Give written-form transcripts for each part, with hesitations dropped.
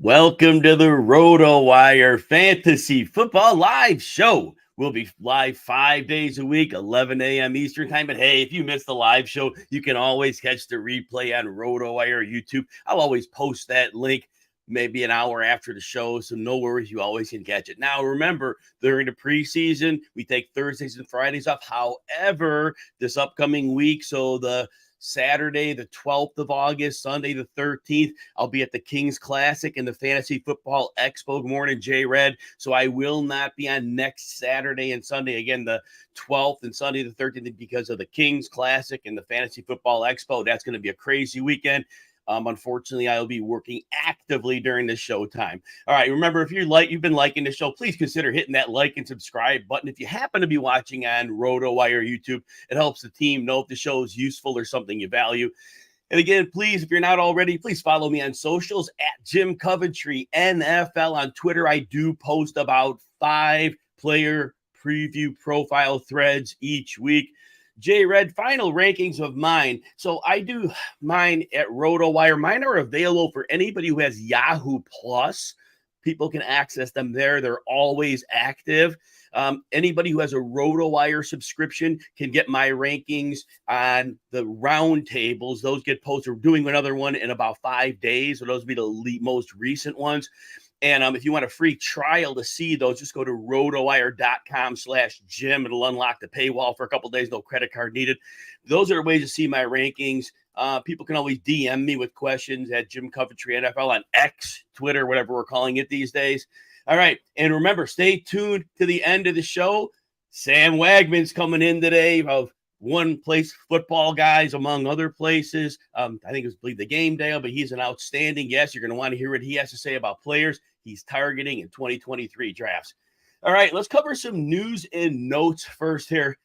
Welcome to the RotoWire Fantasy Football Live Show. We'll be live 5 days a week, 11 a.m. Eastern Time. But hey, if you missed the live show, you can always catch the replay on RotoWire YouTube. I'll always post that link maybe an hour after the show, so no worries, you always can catch it. Now, remember, during the preseason, we take Thursdays and Fridays off. However, this upcoming week, so the Saturday, the 12th of August, Sunday, the 13th, I'll be at the Kings Classic and the Fantasy Football Expo. Good morning, Jay Red. So I will not be on next Saturday and Sunday. Again, the 12th and Sunday, the 13th, because of the Kings Classic and the Fantasy Football Expo. That's going to be a crazy weekend. Unfortunately, I'll be working actively during the show time. All right. Remember, if you've been liking the show, please consider hitting that like and subscribe button. If you happen to be watching on RotoWire YouTube, it helps the team know if the show is useful or something you value. And again, please, if you're not already, please follow me on socials at Jim Coventry NFL on Twitter. I do post about 5 player preview profile threads each week. Jay Red, final rankings of mine. So I do mine at RotoWire. Mine are available for anybody who has Yahoo Plus. People can access them there. They're always active. Anybody who has a RotoWire subscription can get my rankings on the round tables. Those get posted. We're doing another one in about 5 days. So those will be the most recent ones. And if you want a free trial to see those, just go to rotowire.com/Jim. It'll unlock the paywall for a couple days. No credit card needed. Those are ways to see my rankings. People can always DM me with questions at Jim Coventry NFL on X, Twitter, whatever we're calling it these days. All right. And remember, stay tuned to the end of the show. Sam Wagman's coming in today of One Place Football Guys, among other places. I think it was the Game Day, but he's an outstanding guest. You're going to want to hear what he has to say about players he's targeting in 2023 drafts. All right, let's cover some news and notes first here.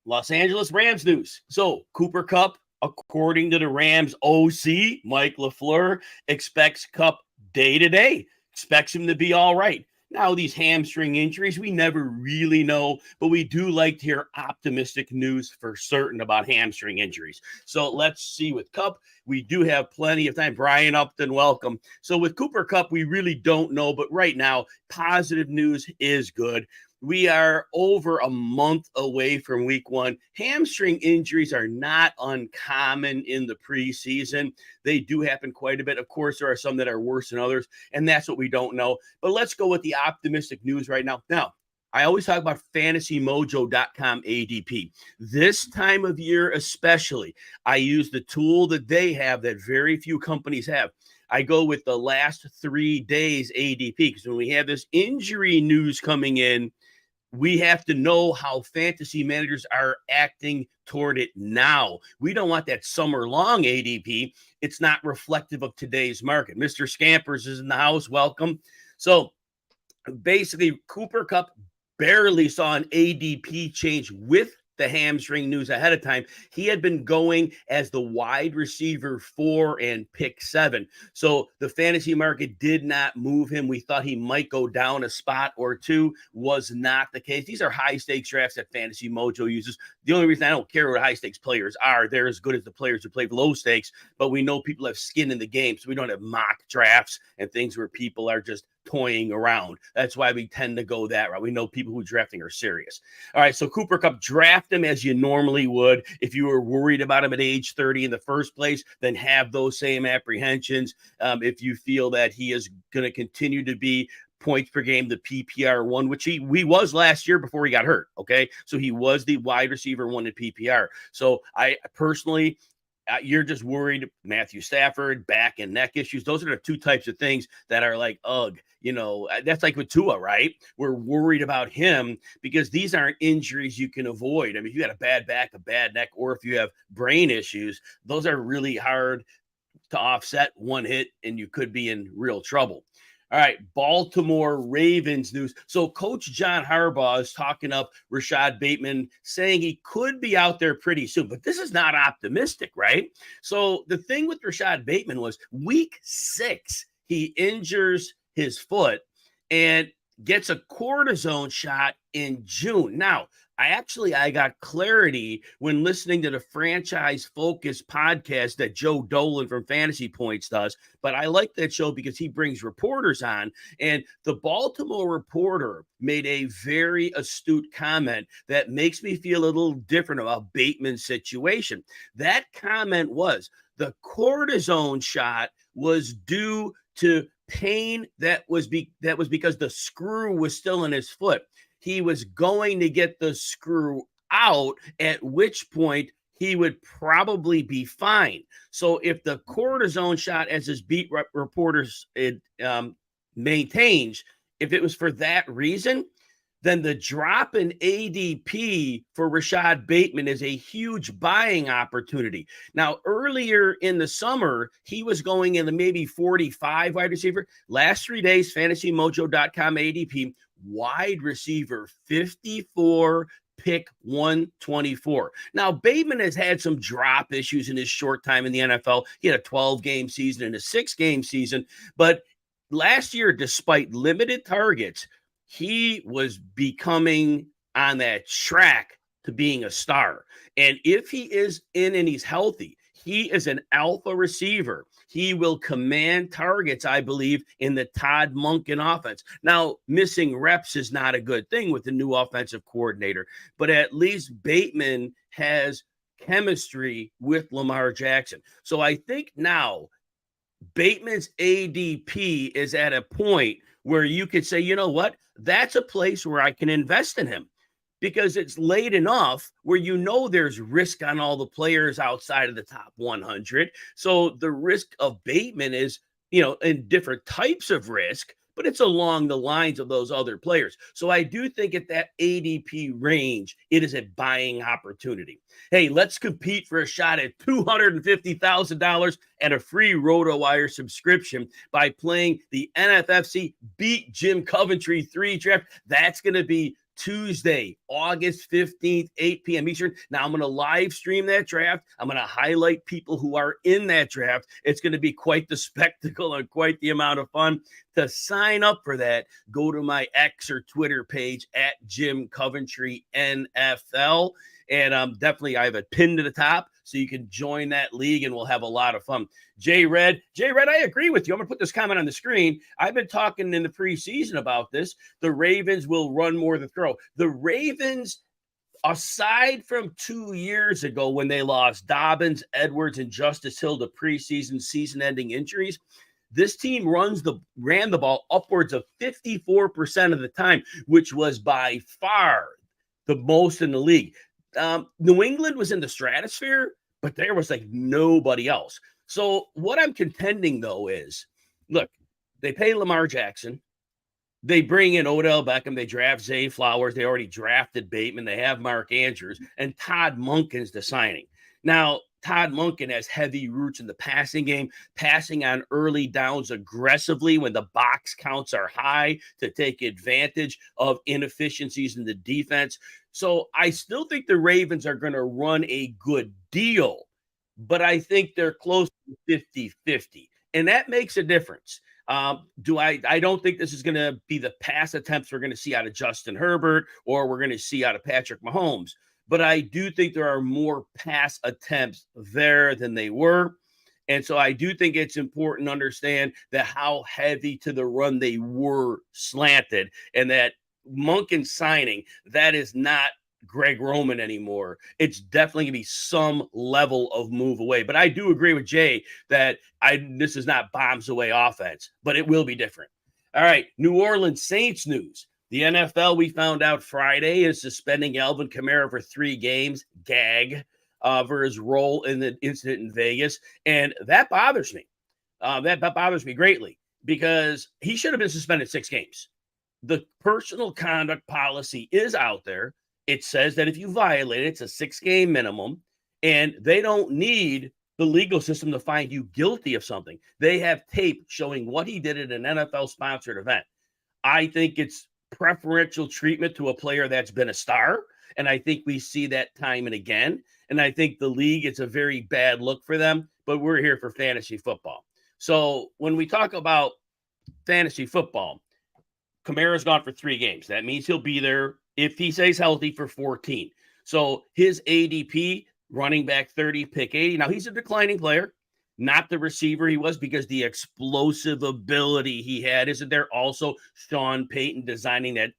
Los Angeles Rams news. So Cooper Kupp, according to the Rams OC, Mike LaFleur, expects Kupp day-to-day. Expects him to be all right. Now, these hamstring injuries, we never really know, but we do like to hear optimistic news for certain about hamstring injuries. So let's see with Kupp. We do have plenty of time. Brian Upton, welcome. So with Cooper Kupp, we really don't know, but right now, positive news is good. We are over a month away from week 1. Hamstring injuries are not uncommon in the preseason. They do happen quite a bit. Of course, there are some that are worse than others, and that's what we don't know. But let's go with the optimistic news right now. Now, I always talk about fantasymojo.com ADP. This time of year especially, I use the tool that they have that very few companies have. I go with the last 3 days ADP because when we have this injury news coming in, we have to know how fantasy managers are acting toward it now. We don't want that summer-long ADP. It's not reflective of today's market. Mr. Scampers is in the house. Welcome. So basically, Cooper Kupp barely saw an ADP change with the hamstring news ahead of time. He had been going as the wide receiver 4 and pick 7. So the fantasy market did not move him. We thought he might go down a spot or 2. Was not the case. These are high stakes drafts that Fantasy Mojo uses. The only reason I don't care what high stakes players are, they're as good as the players who play low stakes, but we know people have skin in the game. So we don't have mock drafts and things where people are just toying around. That's why we tend to go that route. We know people who drafting are serious. All right, so Cooper Kupp, draft him as you normally would. If you were worried about him at age 30 in the first place, then have those same apprehensions. If you feel that he is going to continue to be points per game, the PPR 1, which he was last year before he got hurt, okay? So he was the wide receiver 1 in PPR. So I personally, you're just worried Matthew Stafford, back and neck issues. Those are the 2 types of things that are like, ugh, that's like with Tua, right? We're worried about him because these aren't injuries you can avoid. I mean, if you got a bad back, a bad neck, or if you have brain issues, those are really hard to offset. One hit and you could be in real trouble. All right, Baltimore Ravens news. So Coach John Harbaugh is talking up Rashod Bateman, saying he could be out there pretty soon. But this is not optimistic, right? So the thing with Rashod Bateman was week 6, he injures his foot and gets a cortisone shot in June. Now, I got clarity when listening to the Franchise Focus podcast that Joe Dolan from Fantasy Points does. But I like that show because he brings reporters on. And the Baltimore Reporter made a very astute comment that makes me feel a little different about Bateman's situation. That comment was the cortisone shot was due to pain that was because the screw was still in his foot. He was going to get the screw out, at which point he would probably be fine. So if the cortisone shot, as his beat reporters maintains, if it was for that reason, then the drop in ADP for Rashod Bateman is a huge buying opportunity. Now, earlier in the summer, he was going in the maybe 45 wide receiver. Last 3 days, fantasymojo.com ADP, wide receiver 54, pick 124. Now, Bateman has had some drop issues in his short time in the NFL. He had a 12-game season and a 6-game season. But last year, despite limited targets, he was becoming on that track to being a star. And if he is in and he's healthy, he is an alpha receiver. He will command targets, I believe, in the Todd Monken offense. Now, missing reps is not a good thing with the new offensive coordinator, but at least Bateman has chemistry with Lamar Jackson. So I think now Bateman's ADP is at a point where you could say, you know what? That's a place where I can invest in him because it's late enough where there's risk on all the players outside of the top 100. So the risk of Bateman is, in different types of risk, but it's along the lines of those other players. So I do think at that ADP range, it is a buying opportunity. Hey, let's compete for a shot at $250,000 and a free RotoWire subscription by playing the NFFC Beat Jim Coventry 3 draft. That's going to be Tuesday, August 15th, 8 p.m. Eastern. Now, I'm going to live stream that draft. I'm going to highlight people who are in that draft. It's going to be quite the spectacle and quite the amount of fun. To sign up for that, go to my X or Twitter page at Jim Coventry NFL. And definitely, I have a pin to the top, so you can join that league, and we'll have a lot of fun. Jay Red, I agree with you. I'm going to put this comment on the screen. I've been talking in the preseason about this. The Ravens will run more than throw. The Ravens, aside from 2 years ago when they lost Dobbins, Edwards, and Justice Hill to preseason season-ending injuries, this team ran the ball upwards of 54% of the time, which was by far the most in the league. New England was in the stratosphere, but there was like nobody else. So what I'm contending, though, is, look, they pay Lamar Jackson. They bring in Odell Beckham. They draft Zay Flowers. They already drafted Bateman. They have Mark Andrews. And Todd Monken's the signing. Now, Todd Monken has heavy roots in the passing game, passing on early downs aggressively when the box counts are high to take advantage of inefficiencies in the defense. So I still think the Ravens are going to run a good deal, but I think they're close to 50-50. And that makes a difference. I don't think this is going to be the pass attempts we're going to see out of Justin Herbert or we're going to see out of Patrick Mahomes. But I do think there are more pass attempts there than they were. And so I do think it's important to understand that how heavy to the run they were slanted, and that Monken signing, that is not Greg Roman anymore. It's definitely going to be some level of move away. But I do agree with Jay that this is not bombs away offense, but it will be different. All right, New Orleans Saints news. The NFL, we found out Friday, is suspending Alvin Kamara for 3 games, gag, for his role in the incident in Vegas. And that bothers me. That bothers me greatly because he should have been suspended 6 games. The personal conduct policy is out there. It says that if you violate it, it's a 6-game minimum, and they don't need the legal system to find you guilty of something. They have tape showing what he did at an NFL-sponsored event. I think it's preferential treatment to a player that's been a star, and I think we see that time and again. And I think the league, it's a very bad look for them, but we're here for fantasy football. So when we talk about fantasy football, Kamara's gone for 3 games. That means he'll be there if he stays healthy for 14. So his ADP, running back 30, pick 80. Now, he's a declining player, not the receiver he was, because the explosive ability he had. Isn't there also Sean Payton designing that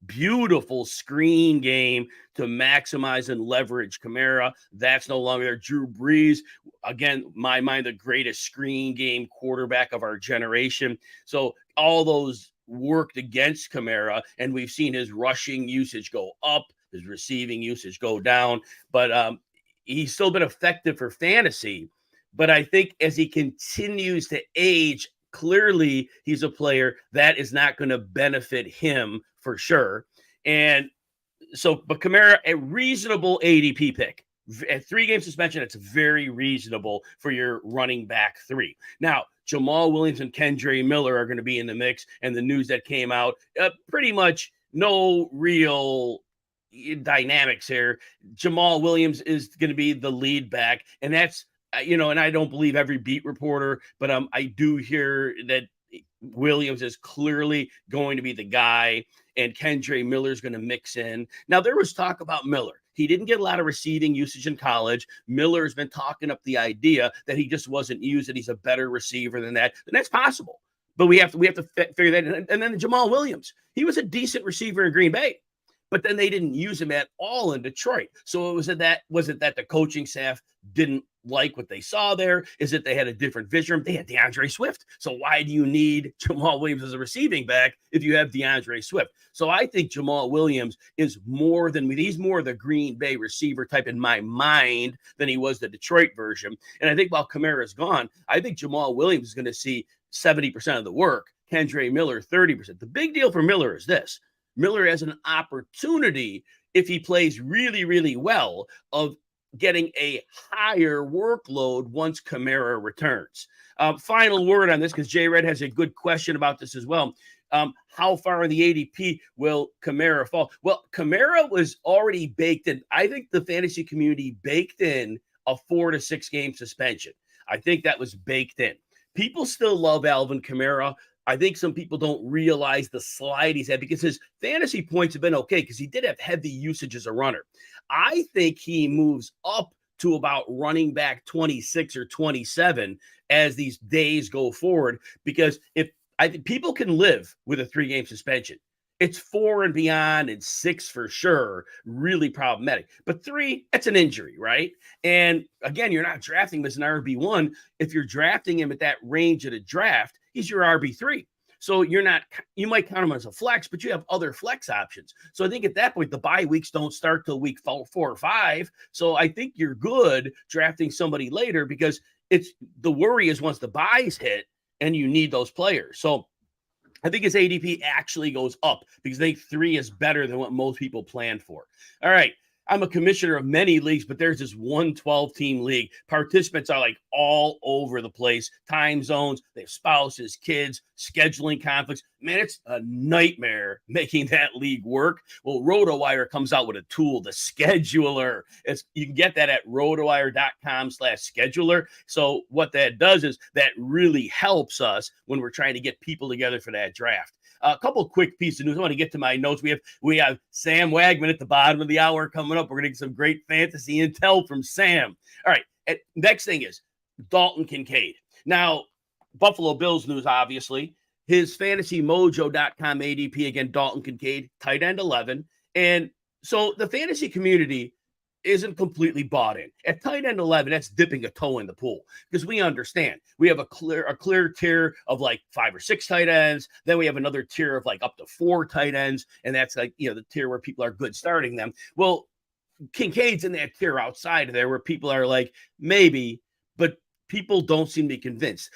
beautiful screen game to maximize and leverage Kamara? That's no longer there. Drew Brees, again, my mind, the greatest screen game quarterback of our generation. So all those worked against Kamara, and we've seen his rushing usage go up, his receiving usage go down, but he's still been effective for fantasy. But I think as he continues to age, clearly he's a player that is not going to benefit him for sure. And so, but Kamara, a reasonable ADP pick. At 3-game suspension, it's very reasonable for your running back 3. Now, Jamal Williams and Kendre Miller are going to be in the mix, and the news that came out, pretty much no real dynamics here. Jamal Williams is going to be the lead back, and that's, and I don't believe every beat reporter, but I do hear that Williams is clearly going to be the guy, and Kendre Miller's going to mix in. Now, there was talk about Miller. He didn't get a lot of receiving usage in college. Miller's been talking up the idea that he just wasn't used, that he's a better receiver than that. And that's possible. But we have to figure that in. And then Jamal Williams, he was a decent receiver in Green Bay, but then they didn't use him at all in Detroit. So was it that the coaching staff didn't like what they saw there? Is it they had a different vision? They had DeAndre Swift. So why do you need Jamal Williams as a receiving back if you have DeAndre Swift? So I think Jamal Williams is he's more the Green Bay receiver type in my mind than he was the Detroit version. And I think while Kamara's gone, I think Jamal Williams is going to see 70% of the work, Kendre Miller 30%. The big deal for Miller is this. Miller has an opportunity, if he plays really, really well, of getting a higher workload once Kamara returns. Final word on this, because J Red has a good question about this as well. How far in the ADP will Kamara fall? Well, Kamara was already baked in. I think the fantasy community baked in a 4 to 6 game suspension. I think that was baked in. People still love Alvin Kamara. I think some people don't realize the slide he's had because his fantasy points have been okay because he did have heavy usage as a runner. I think he moves up to about running back 26 or 27 as these days go forward, because I think people can live with a 3-game suspension. It's 4 and beyond, and 6 for sure, really problematic. But 3, that's an injury, right? And again, you're not drafting him as an RB1. If you're drafting him at that range of the draft, he's your RB3. So you might count him as a flex, but you have other flex options. So I think at that point, the bye weeks don't start till week 4 or 5. So I think you're good drafting somebody later, because the worry is once the buys hit and you need those players. So I think his ADP actually goes up because I think 3 is better than what most people planned for. All right. I'm a commissioner of many leagues, but there's this one 12-team league. Participants are like all over the place, time zones, they have spouses, kids, scheduling conflicts. Man, it's a nightmare making that league work. Well, RotoWire comes out with a tool, the scheduler. You can get that at rotowire.com/scheduler. So what that does is that really helps us when we're trying to get people together for that draft. A couple quick pieces of news. I want to get to my notes. We have Sam Wagman at the bottom of the hour coming up. We're going to get some great fantasy intel from Sam. All right. Next thing is Dalton Kincaid. Now, Buffalo Bills news, obviously. His fantasymojo.com ADP, again, Dalton Kincaid, tight end 11. And so the fantasy community isn't completely bought in. At tight end 11, that's dipping a toe in the pool, because we understand we have a clear tier of like 5 or 6 tight ends. Then we have another tier of like up to 4 tight ends. And that's like, the tier where people are good starting them. Well, Kincaid's in that tier outside of there where people are like, maybe, but people don't seem to be convinced.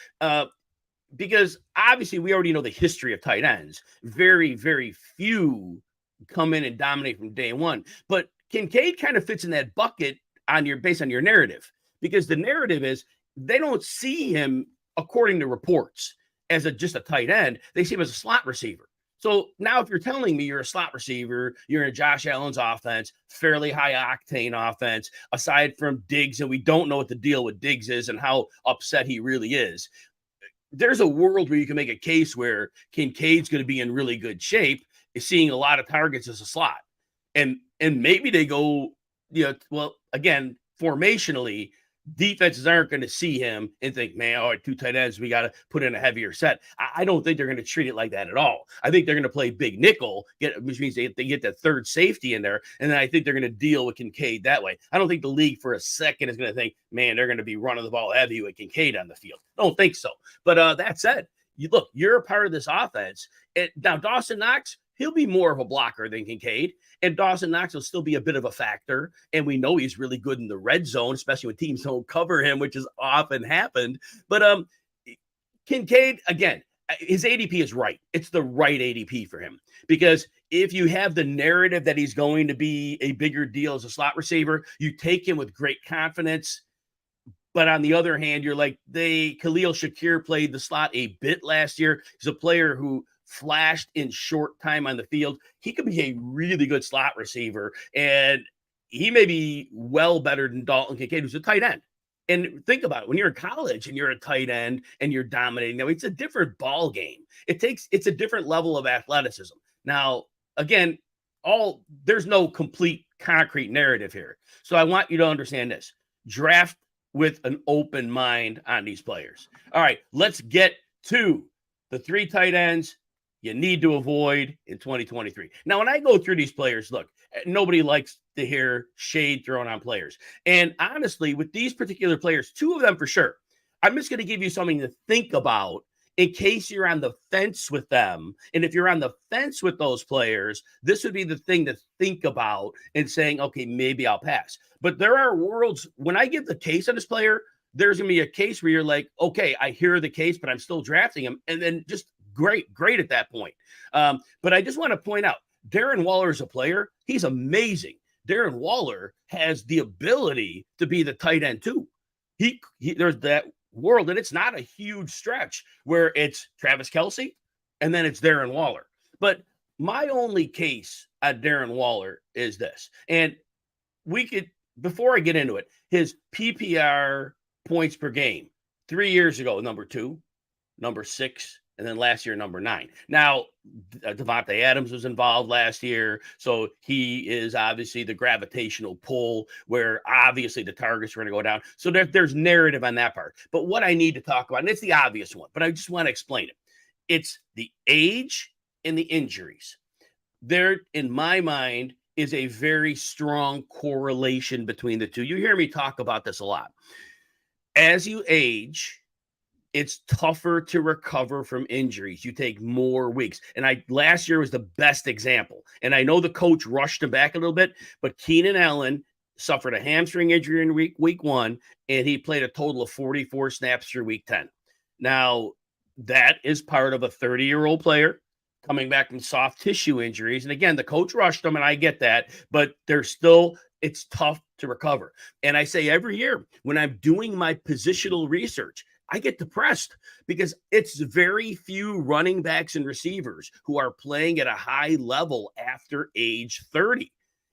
Because obviously we already know the history of tight ends. Very, very few come in and dominate from day one. But Kincaid kind of fits in that bucket based on your narrative, because the narrative is they don't see him, according to reports, as just a tight end. They see him as a slot receiver. So now if you're telling me you're a slot receiver, you're in Josh Allen's offense, fairly high octane offense, aside from Diggs, and we don't know what the deal with Diggs is and how upset he really is. there's a world where you can make a case where Kincaid's going to be in really good shape, is seeing a lot of targets as a slot. And maybe they go, well, again, formationally, defenses aren't going to see him and think, man, all right, 2 tight ends, we got to put in a heavier set. I don't think they're going to treat it like that at all. I think they're going to play big nickel, which means they get that third safety in there, and then I think they're going to deal with Kincaid that way. I don't think the league for a second is going to think, man, they're going to be running the ball heavy with Kincaid on the field. I don't think so. But that said, you're a part of this offense. And now Dawson Knox, he'll be more of a blocker than Kincaid, and Dawson Knox will still be a bit of a factor. And we know he's really good in the red zone, especially when teams don't cover him, which has often happened. But Kincaid, again, his ADP is right. It's the right ADP for him, because if you have the narrative that he's going to be a bigger deal as a slot receiver, you take him with great confidence. But on the other hand, you're like, Khalil Shakir played the slot a bit last year. He's a player who flashed in short time on the field. He could be a really good slot receiver, and he may be well better than Dalton Kincaid, who's a tight end. And think about it. When you're in college and you're a tight end and you're dominating, now it's a different ball game. It's a different level of athleticism. Now, again, there's no complete concrete narrative here. So I want you to understand this. Draft with an open mind on these players. All right, let's get to the 3 tight ends you need to avoid in 2023. Now, when I go through these players, look, nobody likes to hear shade thrown on players. And honestly, with these particular players, 2 of them for sure, I'm just going to give you something to think about in case you're on the fence with them. And if you're on the fence with those players, this would be the thing to think about and saying, okay, maybe I'll pass. But there are worlds, when I give the case on this player, there's going to be a case where you're like, okay, I hear the case, but I'm still drafting him. And then just great at that point. But I just want to point out, Darren Waller is a player. He's amazing. Darren Waller has the ability to be the tight end too. There's that world, and it's not a huge stretch where it's Travis Kelce and then it's Darren Waller. But my only case on Darren Waller is this. And before I get into it, his PPR points per game, 3 years ago, number 2, number 6, and then last year, number 9. Now, Devontae Adams was involved last year, so he is obviously the gravitational pull where obviously the targets are going to go down. So there's narrative on that part. But what I need to talk about, and it's the obvious one, but I just want to explain it. It's the age and the injuries. There, in my mind, is a very strong correlation between the two. You hear me talk about this a lot. As you age, it's tougher to recover from injuries. You take more weeks. And last year was the best example. And I know the coach rushed him back a little bit, but Keenan Allen suffered a hamstring injury in week 1, and he played a total of 44 snaps through week 10. Now, that is part of a 30-year-old player coming back from soft tissue injuries. And again, the coach rushed him, and I get that, but it's tough to recover. And I say every year when I'm doing my positional research, I get depressed because it's very few running backs and receivers who are playing at a high level after age 30.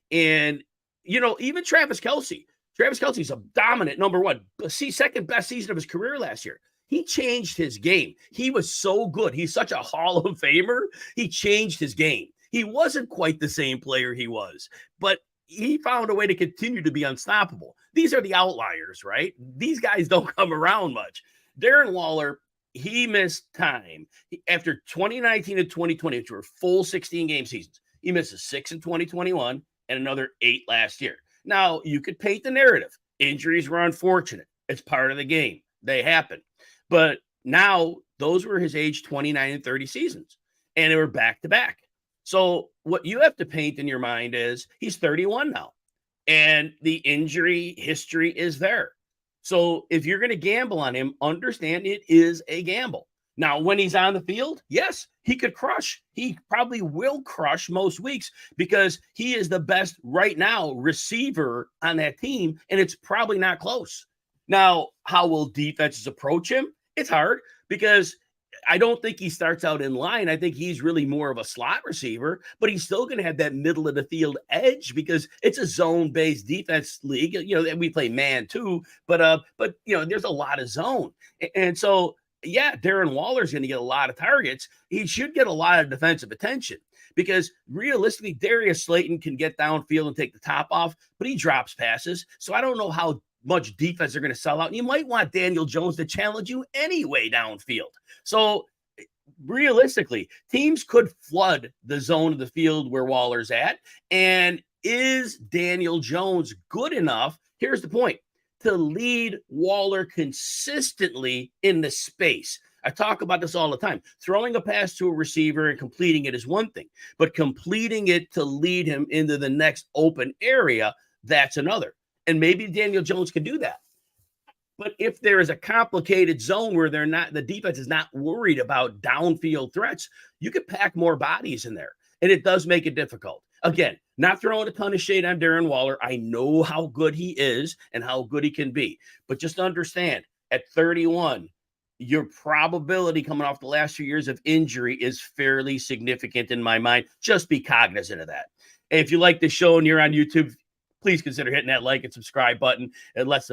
And, even Travis Kelce's a dominant number 1, second best season of his career last year. He changed his game. He was so good. He's such a Hall of Famer. He changed his game. He wasn't quite the same player he was, but he found a way to continue to be unstoppable. These are the outliers, right? These guys don't come around much. Darren Waller, he missed time. After 2019 and 2020, which were full 16-game seasons, he missed 6 in 2021 and another 8 last year. Now, you could paint the narrative. Injuries were unfortunate. It's part of the game. They happen. But now, those were his age 29 and 30 seasons, and they were back-to-back. So what you have to paint in your mind is he's 31 now, and the injury history is there. So if you're going to gamble on him, understand it is a gamble. Now, when he's on the field, yes, he could crush. He probably will crush most weeks because he is the best right now receiver on that team, and it's probably not close. Now, how will defenses approach him? It's hard because I don't think he starts out in line. I think he's really more of a slot receiver, but he's still going to have that middle of the field edge because it's a zone-based defense league. We play man too, but there's a lot of zone. And so yeah, Darren Waller's going to get a lot of targets. He should get a lot of defensive attention because realistically, Darius Slayton can get downfield and take the top off, but he drops passes. So I don't know how much defense they're going to sell out. And you might want Daniel Jones to challenge you anyway downfield. So realistically, teams could flood the zone of the field where Waller's at. And is Daniel Jones good enough? Here's the point. To lead Waller consistently in the space. I talk about this all the time. Throwing a pass to a receiver and completing it is one thing, but completing it to lead him into the next open area, that's another. And maybe Daniel Jones can do that. But if there is a complicated zone where the defense is not worried about downfield threats, you could pack more bodies in there. And it does make it difficult. Again, not throwing a ton of shade on Darren Waller. I know how good he is and how good he can be. But just understand, at 31, your probability coming off the last few years of injury is fairly significant in my mind. Just be cognizant of that. And if you like the show and you're on YouTube, please consider hitting that like and subscribe button. It lets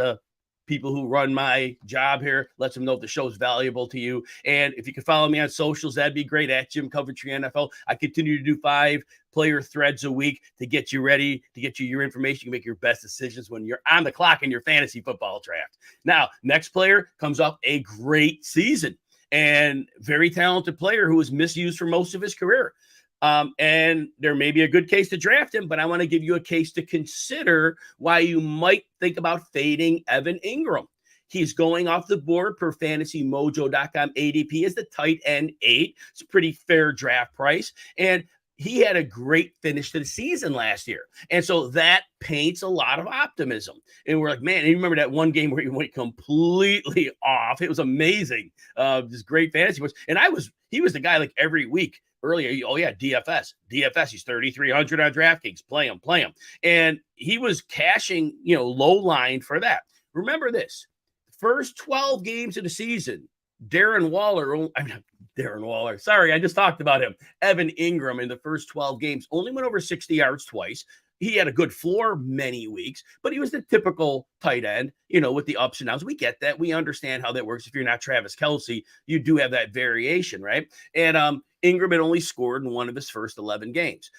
people who run my job here, lets them know if the show is valuable to you. And if you can follow me on socials, that'd be great, at Jim Coventry NFL. I continue to do 5 player threads a week to get you ready, to get you your information. You can make your best decisions when you're on the clock in your fantasy football draft. Now, next player comes off a great season and very talented player who was misused for most of his career. And there may be a good case to draft him, but I want to give you a case to consider why you might think about fading Evan Engram. He's going off the board per fantasymojo.com ADP as the tight end 8. It's a pretty fair draft price. And he had a great finish to the season last year. And so that paints a lot of optimism. And we're like, man, you remember that one game where he went completely off. It was amazing. Just great fantasy. And he was the guy like every week. Earlier, oh yeah, DFS, he's 3,300 on DraftKings. Play him. And he was cashing, low line for that. Remember this, first 12 games of the season, Darren Waller, sorry, I just talked about him. Evan Engram in the first 12 games only went over 60 yards twice. He had a good floor many weeks, but he was the typical tight end, with the ups and downs. We get that. We understand how that works. If you're not Travis Kelce, you do have that variation, right? And Engram had only scored in one of his first 11 games,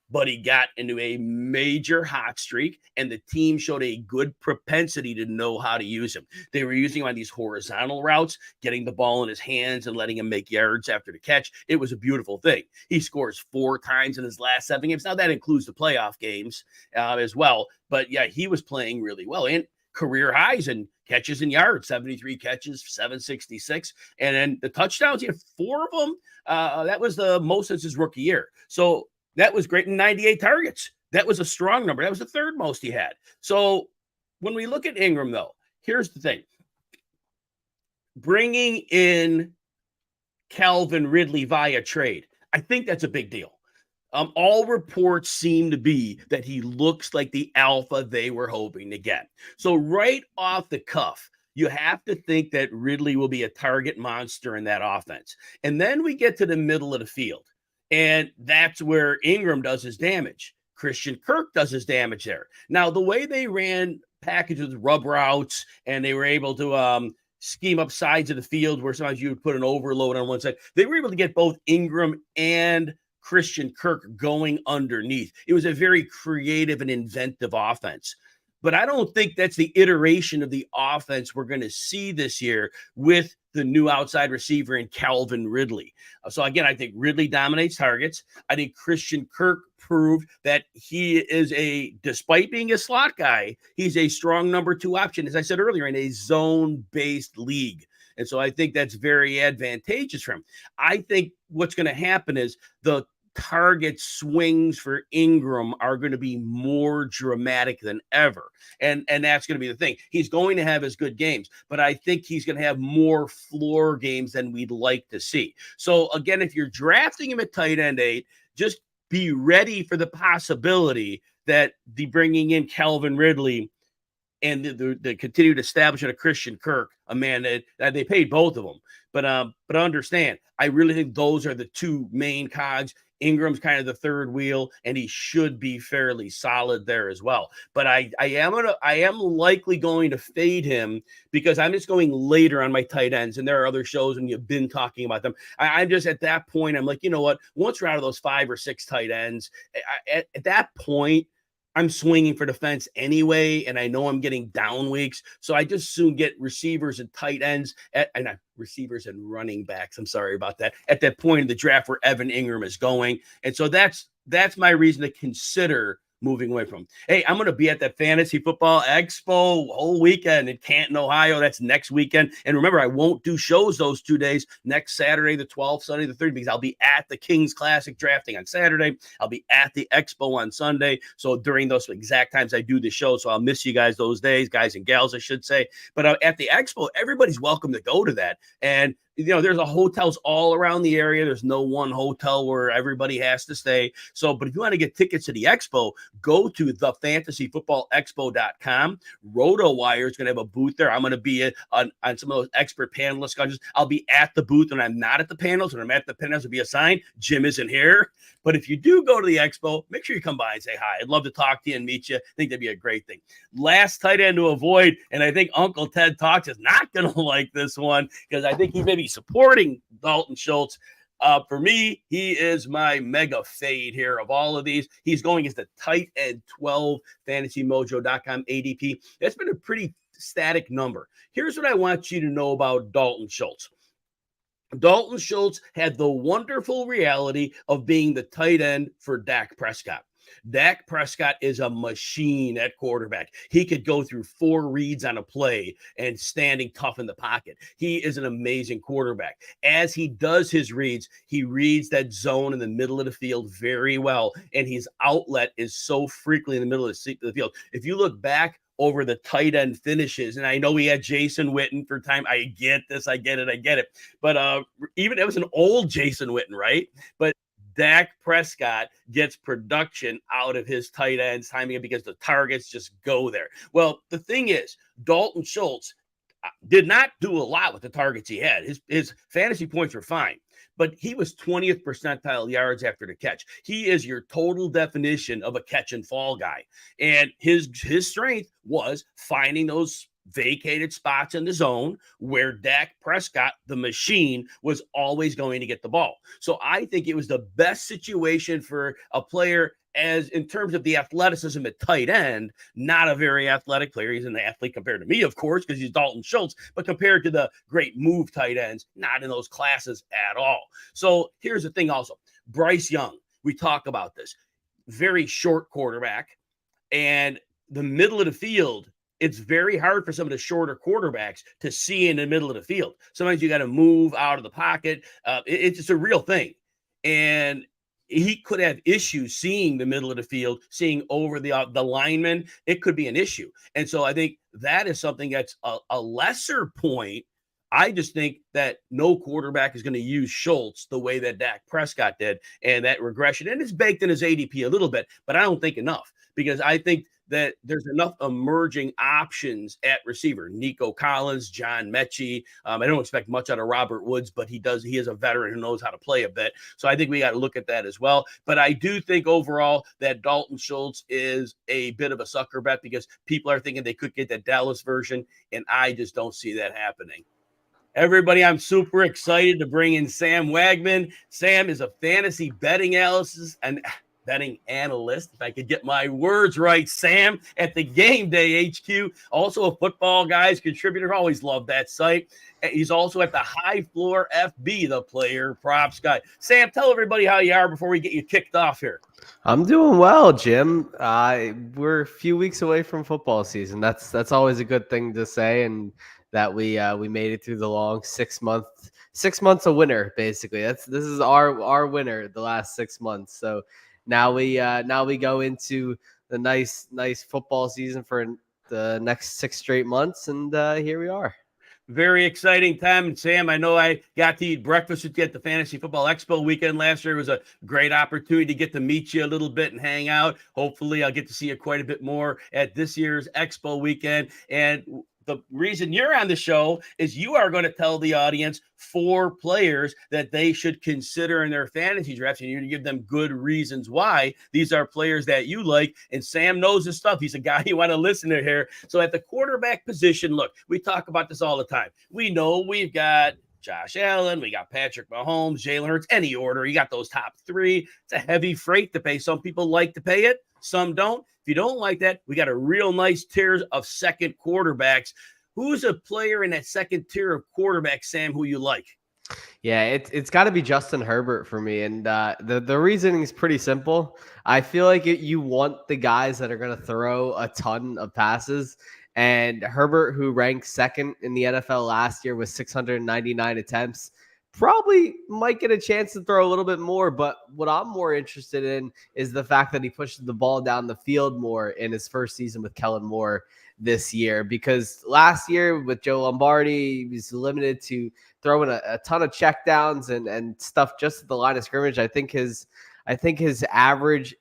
but he got into a major hot streak, and the team showed a good propensity to know how to use him. They were using him on these horizontal routes, getting the ball in his hands and letting him make yards after the catch. It was a beautiful thing. He scores 4 times in his last 7 games. Now, that includes the playoff games as well. But, yeah, he was playing really well. And career highs in catches and yards, 73 catches, 766. And then the touchdowns, he had 4 of them. That was the most since his rookie year. So that was great. In 98 targets. That was a strong number. That was the 3rd most he had. So when we look at Engram, though, here's the thing. Bringing in Calvin Ridley via trade, I think that's a big deal. All reports seem to be that he looks like the alpha they were hoping to get. So right off the cuff, you have to think that Ridley will be a target monster in that offense. And then we get to the middle of the field, and that's where Engram does his damage. Christian Kirk does his damage there. Now, the way they ran packages with rub routes, and they were able to scheme up sides of the field where sometimes you would put an overload on one side, they were able to get both Engram and Christian Kirk going underneath. It was a very creative and inventive offense. But I don't think that's the iteration of the offense we're going to see this year with the new outside receiver in Calvin Ridley. So again, I think Ridley dominates targets. I think Christian Kirk proved that he is despite being a slot guy, he's a strong number 2 option, as I said earlier, in a zone-based league. And so I think that's very advantageous for him. I think what's going to happen is the target swings for Engram are going to be more dramatic than ever. And that's going to be the thing. He's going to have his good games, but I think he's going to have more floor games than we'd like to see. So again, if you're drafting him at tight end 8, just be ready for the possibility that the bringing in Calvin Ridley and the continued establishment of Christian Kirk, a man that they paid both of them. But understand, I really think those are the 2 main cogs Ingram's kind of the third wheel, and he should be fairly solid there as well. But I am likely going to fade him because I'm just going later on my tight ends, and there are other shows and you've been talking about them. I'm just at that point, I'm like, you know what? Once we're out of those 5 or 6 tight ends, at that point, I'm swinging for defense anyway, and I know I'm getting down weeks, so I just soon get receivers and tight ends receivers and running backs. I'm sorry about that. At that point in the draft where Evan Engram is going, and so that's my reason to consider moving away from. Hey, I'm going to be at that Fantasy Football Expo whole weekend in Canton, Ohio. That's next weekend. And remember, I won't do shows those 2 days, next Saturday, the 12th, Sunday, the 3rd, because I'll be at the Kings Classic drafting on Saturday. I'll be at the Expo on Sunday. So during those exact times I do the show. So I'll miss you guys those days, guys and gals, I should say. But at the Expo, everybody's welcome to go to that. And there's hotels all around the area. There's no one hotel where everybody has to stay. So, but if you want to get tickets to the Expo, go to thefantasyfootballexpo.com. RotoWire is going to have a booth there. I'm going to be on some of those expert panel discussions. I'll be at the booth when I'm not at the panels. When I'm at the panels, there'll be a sign. Jim isn't here. But if you do go to the Expo, make sure you come by and say hi. I'd love to talk to you and meet you. I think that'd be a great thing. Last tight end to avoid, and I think Uncle Ted Talks is not going to like this one because I think he may be supporting Dalton Schultz. For me, he is my mega fade here of all of these. He's going as the tight end 12 fantasymojo.com ADP. That's been a pretty static number. Here's what I want you to know about Dalton Schultz. Dalton Schultz had the wonderful reality of being the tight end for Dak Prescott. Dak Prescott is a machine at quarterback. He could go through 4 reads on a play and standing tough in the pocket. He is an amazing quarterback. As he does his reads, he reads that zone in the middle of the field very well, and his outlet is so frequently in the middle of the field. If you look back over the tight end finishes, and I know we had Jason Witten for time. I get this. I get it. But even it was an old Jason Witten, right? But Dak Prescott gets production out of his tight ends timing it because the targets just go there. Well, the thing is, Dalton Schultz did not do a lot with the targets he had. His fantasy points were fine, but he was 20th percentile yards after the catch. He is your total definition of a catch and fall guy. And his strength was finding those vacated spots in the zone where Dak Prescott, the machine, was always going to get the ball. So I think it was the best situation for a player as in terms of the athleticism at tight end, not a very athletic player. He's an athlete compared to me, of course, because he's Dalton Schultz, but compared to the great move tight ends, not in those classes at all. So here's the thing also. Bryce Young, we talk about this, very short quarterback, and the middle of the field, it's very hard for some of the shorter quarterbacks to see in the middle of the field. Sometimes you got to move out of the pocket. It's just a real thing. And he could have issues seeing the middle of the field, seeing over the lineman. It could be an issue. And so I think that is something that's a lesser point. I just think that no quarterback is going to use Schultz the way that Dak Prescott did, and that regression. And it's baked in his ADP a little bit, but I don't think enough, because I think that there's enough emerging options at receiver. Nico Collins, John Mechie. I don't expect much out of Robert Woods, but he is a veteran who knows how to play a bit. So I think we got to look at that as well. But I do think overall that Dalton Schultz is a bit of a sucker bet because people are thinking they could get that Dallas version, and I just don't see that happening. Everybody, I'm super excited to bring in Sam Wagman. Sam is a fantasy betting analyst, if I could get my words right. Sam at the Game Day HQ, also a Football Guys contributor. Always love that site. He's also at the High Floor FB, the player props guy. Sam, tell everybody how you are before we get you kicked off here. I'm doing well, Jim. We're a few weeks away from football season. That's always a good thing to say, and that we made it through the long 6 months of winter. Basically, this is our winter the last 6 months. So now we go into the nice football season for the next 6 straight months, and here we are. Very exciting time. And Sam, I know I got to eat breakfast with you at the Fantasy Football Expo weekend last year. It was a great opportunity to get to meet you a little bit and hang out. Hopefully I'll get to see you quite a bit more at this year's Expo weekend. And the reason you're on the show is you are going to tell the audience 4 players that they should consider in their fantasy drafts, and you're going to give them good reasons why. These are players that you like, and Sam knows his stuff. He's a guy you want to listen to here. So at the quarterback position, look, we talk about this all the time. We know we've got Josh Allen, we got Patrick Mahomes, Jalen Hurts, any order. You got those top 3. It's a heavy freight to pay. Some people like to pay it, some don't. If you don't like that, we got a real nice tier of second quarterbacks. Who's a player in that second tier of quarterbacks, Sam, who you like? Yeah, it's got to be Justin Herbert for me. And the reasoning is pretty simple. I feel like you want the guys that are going to throw a ton of passes. And Herbert, who ranked second in the NFL last year with 699 attempts, probably might get a chance to throw a little bit more. But what I'm more interested in is the fact that he pushes the ball down the field more in his first season with Kellen Moore this year, because last year with Joe Lombardi, he was limited to throwing a ton of checkdowns and stuff just at the line of scrimmage. I think his average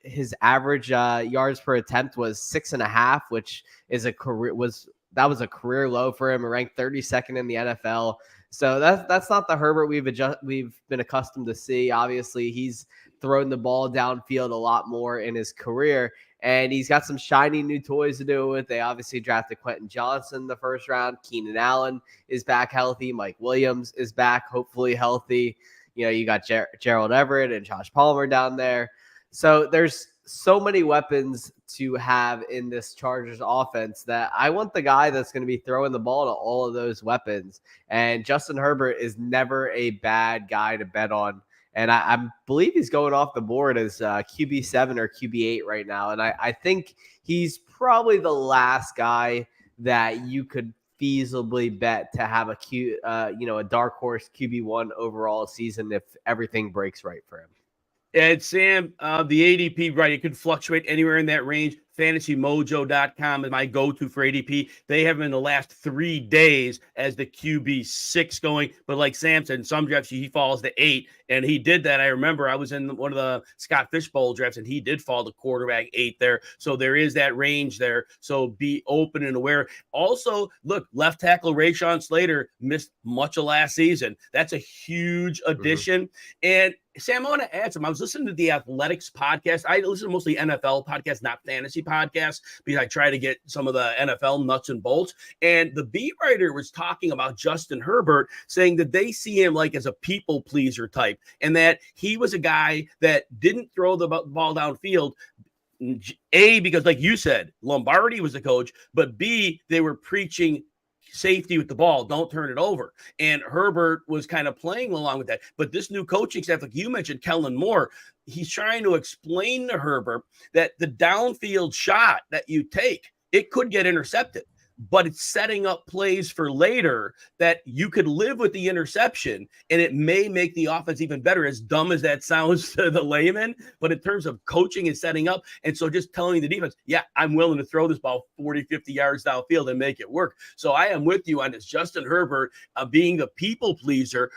yards per attempt was 6.5, which is a career low for him. He ranked 32nd in the NFL. So that's not the Herbert we've been accustomed to see. Obviously, he's thrown the ball downfield a lot more in his career, and he's got some shiny new toys to do with. They obviously drafted Quentin Johnson in the first round. Keenan Allen is back healthy. Mike Williams is back, hopefully healthy. You know, you got Gerald Everett and Josh Palmer down there. So there's so many weapons to have in this Chargers offense that I want the guy that's going to be throwing the ball to all of those weapons. And Justin Herbert is never a bad guy to bet on. And I believe he's going off the board as QB7 or QB8 right now. And I think he's probably the last guy that you could feasibly bet to have a dark horse QB1 overall season if everything breaks right for him. And Sam, the ADP, right, it could fluctuate anywhere in that range. FantasyMojo.com is my go-to for ADP. They have him in the last 3 days as the QB6 going. But like Sam said, in some drafts, he falls to 8. And he did that. I remember I was in one of the Scott Fishbowl drafts, and he did fall to quarterback 8 there. So there is that range there. So be open and aware. Also, look, left tackle Rashawn Slater missed much of last season. That's a huge addition. And Sam, I want to add something. I was listening to the Athletics podcast. I listen to mostly NFL podcasts, not fantasy podcasts, because I try to get some of the NFL nuts and bolts. And the beat writer was talking about Justin Herbert, saying that they see him like as a people pleaser type, and that he was a guy that didn't throw the ball downfield. A, because like you said, Lombardi was the coach, but B, they were preaching safety with the ball, don't turn it over. And Herbert was kind of playing along with that. But this new coaching staff, like you mentioned, Kellen Moore, he's trying to explain to Herbert that the downfield shot that you take, it could get intercepted, but it's setting up plays for later that you could live with the interception, and it may make the offense even better, as dumb as that sounds to the layman. But in terms of coaching and setting up, and so just telling the defense, yeah, I'm willing to throw this ball 40, 50 yards downfield and make it work. So I am with you on this. Justin Herbert, being the people pleaser,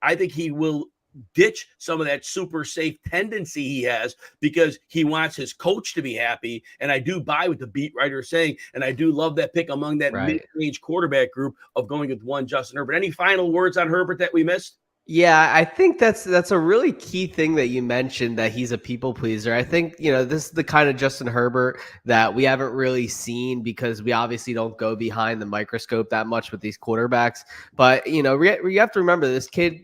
I think he will ditch some of that super safe tendency he has, because he wants his coach to be happy. And I do buy what the beat writer is saying, and I do love that pick among that mid-range quarterback group of going with one Justin Herbert. Any final words on Herbert that we missed? Yeah, I think that's a really key thing that you mentioned, that he's a people pleaser. I think, this is the kind of Justin Herbert that we haven't really seen, because we obviously don't go behind the microscope that much with these quarterbacks. But, you have to remember, this kid,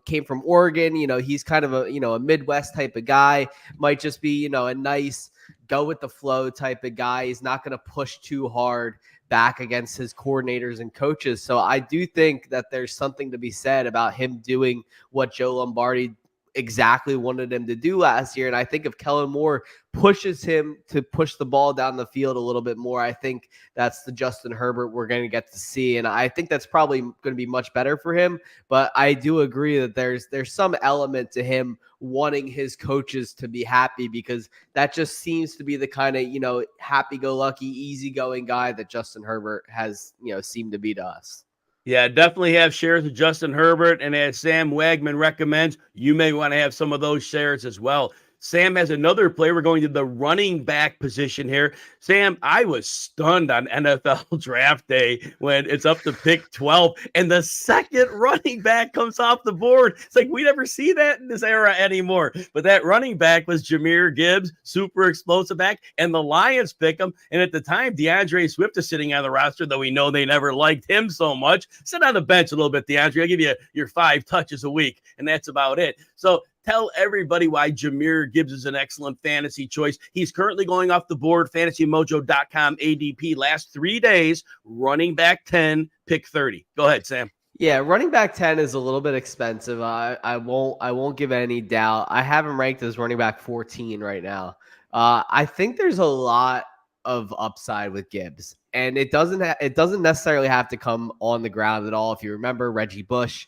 came from Oregon. He's kind of a Midwest type of guy, might just be, a nice go with the flow type of guy. He's not going to push too hard back against his coordinators and coaches. So I do think that there's something to be said about him doing what Joe Lombardi exactly wanted him to do last year. And I think if Kellen Moore pushes him to push the ball down the field a little bit more, I think that's the Justin Herbert we're going to get to see. And I think that's probably going to be much better for him. But I do agree that there's some element to him wanting his coaches to be happy, because that just seems to be the kind of, happy-go-lucky, easygoing guy that Justin Herbert has, seemed to be to us. Yeah, definitely have shares of Justin Herbert. And as Sam Wagman recommends, you may want to have some of those shares as well. Sam has another player. We're going to the running back position here. Sam, I was stunned on NFL draft day when it's up to pick 12 and the second running back comes off the board. It's like we never see that in this era anymore. But that running back was Jahmyr Gibbs, super explosive back, and the Lions pick him. And at the time, DeAndre Swift is sitting on the roster, though we know they never liked him so much. Sit on the bench a little bit, DeAndre. I'll give you your 5 touches a week, and that's about it. So tell everybody why Jahmyr Gibbs is an excellent fantasy choice. He's currently going off the board, fantasymojo.com ADP last 3 days, running back 10, pick 30. Go ahead, Sam. Yeah, running back 10 is a little bit expensive. I won't give any doubt. I have him ranked as running back 14 right now. I think there's a lot of upside with Gibbs, and it doesn't necessarily have to come on the ground at all. If you remember Reggie Bush,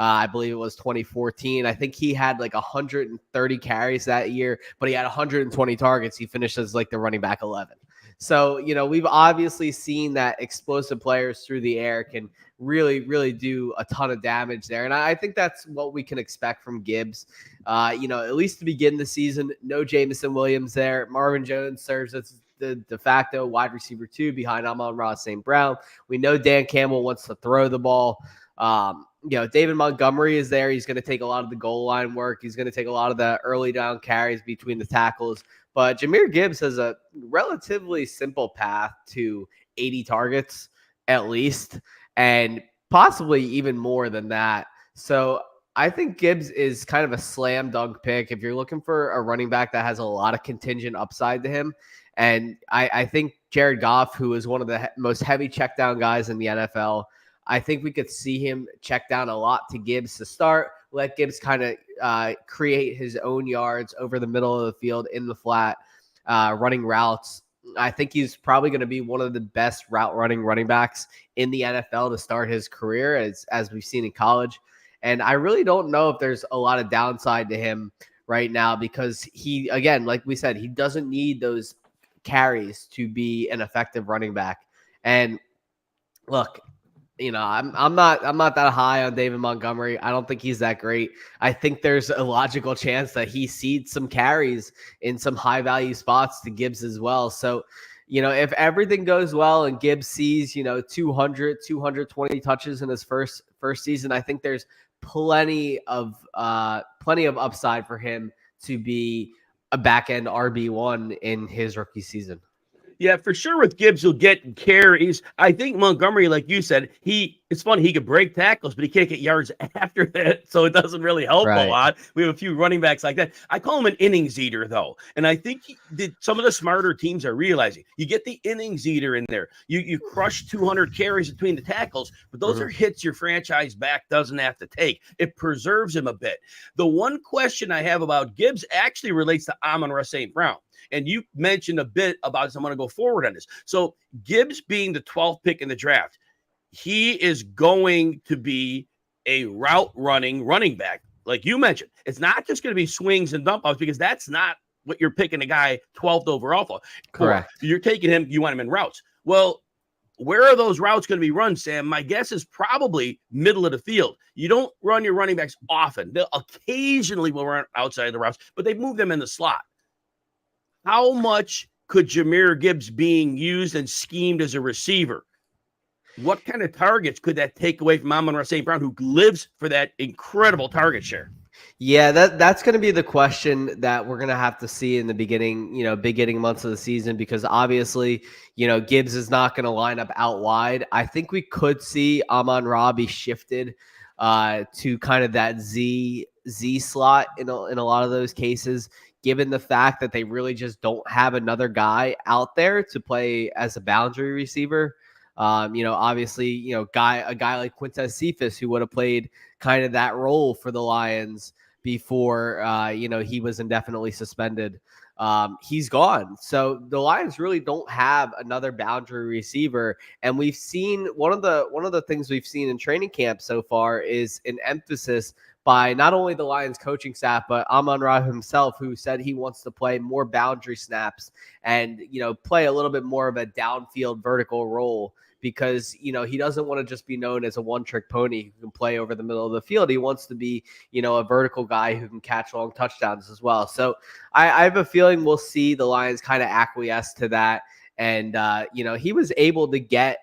I believe it was 2014. I think he had like 130 carries that year, but he had 120 targets. He finished as like the running back 11. So, we've obviously seen that explosive players through the air can really, really do a ton of damage there. And I think that's what we can expect from Gibbs. At least to begin the season, no Jameson Williams there. Marvin Jones serves as the de facto wide receiver 2 behind Amon-Ra St. Brown. We know Dan Campbell wants to throw the ball. David Montgomery is there. He's going to take a lot of the goal line work. He's going to take a lot of the early down carries between the tackles. But Jahmyr Gibbs has a relatively simple path to 80 targets at least, and possibly even more than that. So I think Gibbs is kind of a slam dunk pick if you're looking for a running back that has a lot of contingent upside to him. And I think Jared Goff, who is one of the most heavy check down guys in the NFL, I think we could see him check down a lot to Gibbs to start, let Gibbs kind of create his own yards over the middle of the field in the flat, running routes. I think he's probably going to be one of the best route running backs in the NFL to start his career, as we've seen in college. And I really don't know if there's a lot of downside to him right now because he, again, like we said, he doesn't need those carries to be an effective running back. And look, I'm not that high on David Montgomery. I don't think he's that great. I think there's a logical chance that he seeds some carries in some high value spots to Gibbs as well. So, if everything goes well and Gibbs sees, 220 touches in his first season, I think there's plenty of upside for him to be a back end RB1 in his rookie season. Yeah, for sure with Gibbs, he'll get carries. I think Montgomery, like you said, it's funny, he could break tackles, but he can't get yards after that, so it doesn't really help a lot. We have a few running backs like that. I call him an innings eater, though, and I think some of the smarter teams are realizing you get the innings eater in there. You crush 200 carries between the tackles, but those are hits your franchise back doesn't have to take. It preserves him a bit. The one question I have about Gibbs actually relates to Amon-Ra St. Brown. And you mentioned a bit about this. I'm going to go forward on this. So Gibbs being the 12th pick in the draft, he is going to be a route running back. Like you mentioned, it's not just going to be swings and dump offs because that's not what you're picking a guy 12th overall for. Correct. You're taking him, you want him in routes. Well, where are those routes going to be run, Sam? My guess is probably middle of the field. You don't run your running backs often. They'll occasionally will run outside the routes, but they move them in the slot. How much could Jahmyr Gibbs being used and schemed as a receiver? What kind of targets could that take away from Amon-Ra St. Brown, who lives for that incredible target share? Yeah, that's going to be the question that we're going to have to see in the beginning months of the season, because obviously, Gibbs is not going to line up out wide. I think we could see Amon-Ra be shifted to kind of that Z slot in a lot of those cases, given the fact that they really just don't have another guy out there to play as a boundary receiver. Obviously, a guy like Quintez Cephas, who would have played kind of that role for the Lions before, he was indefinitely suspended. He's gone. So the Lions really don't have another boundary receiver. And we've seen one of the things we've seen in training camp so far is an emphasis by not only the Lions coaching staff, but Amon-Ra himself, who said he wants to play more boundary snaps and, play a little bit more of a downfield vertical role, because, he doesn't want to just be known as a one-trick pony who can play over the middle of the field. He wants to be, a vertical guy who can catch long touchdowns as well. So I have a feeling we'll see the Lions kind of acquiesce to that. And, he was able to get,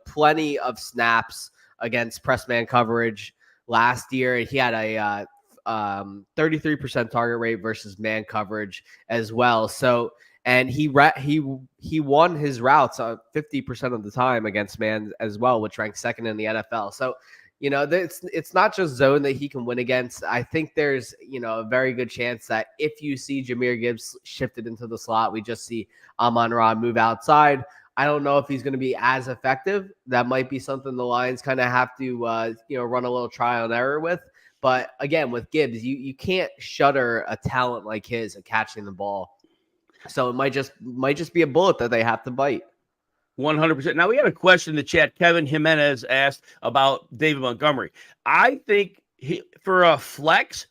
plenty of snaps against press man coverage last year. He had a 33% target rate versus man coverage as well. So, and he won his routes 50% of the time against man as well, which ranks second in the NFL. So, it's not just zone that he can win against. I think there's, a very good chance that if you see Jahmyr Gibbs shifted into the slot, we just see Amon-Ra move outside. I don't know if he's going to be as effective. That might be something the Lions kind of have to, run a little trial and error with. But again, with Gibbs, you can't shutter a talent like his at catching the ball. So it might just be a bullet that they have to bite. 100%. Now, we had a question in the chat. Kevin Jimenez asked about David Montgomery. I think for a flex